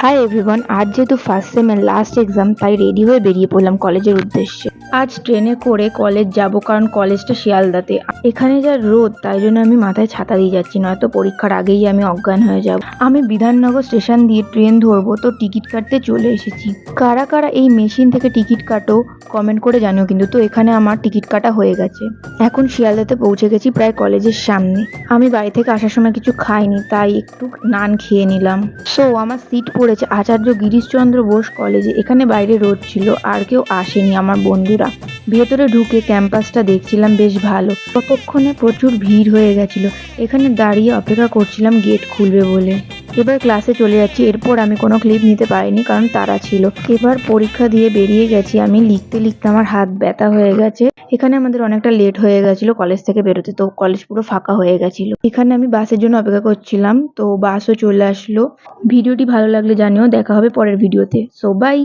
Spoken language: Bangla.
হাই এভরিওয়ান, আজ যেহেতু ফার্স্ট সেমের লাস্ট এক্সাম তাই রেডি হয়ে বেরিয়ে পড়লাম কলেজের উদ্দেশ্যে। আজ ট্রেনে করে কলেজ যাব, কারণ কলেজটা শিয়ালদাতে। এখানে যা রোদ, তাই জন্য আমি মাথায় ছাতা দিয়ে যাচ্ছি, নয়তো পরীক্ষার আগেই আমি অজ্ঞান হয়ে যাব। আমি বিধাননগর স্টেশন দিয়ে ট্রেন ধরবো, তো টিকিট কাটতে চলে এসেছি। কারা কারা এই মেশিন থেকে টিকিট কাটো কমেন্ট করে জানিও কিন্তু। তো এখানে আমার টিকিট কাটা হয়ে গেছে। এখন শিয়ালদাতে পৌঁছে গেছি প্রায় কলেজের সামনে। আমি বাড়ি থেকে আসার সময় কিছু খাইনি, তাই একটু নান খেয়ে নিলাম। সো আমার সিট পড়েছে আচার্য গিরিশচন্দ্র বোস কলেজে। এখানে বাইরে রোদ ছিল, আর কেউ আসেনি আমার বন্ধুরা। ভেতরে ঢুকে ক্যাম্পাসটা দেখছিলাম, বেশ ভালো। ততক্ষণে প্রচুর ভিড় হয়ে গেছিল। এখানে দাঁড়িয়ে অপেক্ষা করছিলাম গেট খুলবে বলে। এবার ক্লাসে চলে যাচ্ছি। এরপর আমি কোনো ক্লিপ নিতে পারিনি, কারণ তারা ছিল। এবার পরীক্ষা দিয়ে বেরিয়ে গেছি। আমি লিখতে লিখতে আমার হাত ব্যথা হয়ে গেছে। এখানে আমাদের অনেকটা লেট হয়ে গেছিল কলেজ থেকে বেরোতে, তো কলেজ পুরো ফাঁকা হয়ে গেছিল। এখানে আমি বাসের জন্য অপেক্ষা করছিলাম, তো বাসও চলে আসলো। ভিডিওটি ভালো লাগলে জানিও। দেখা হবে পরের ভিডিওতে। So by.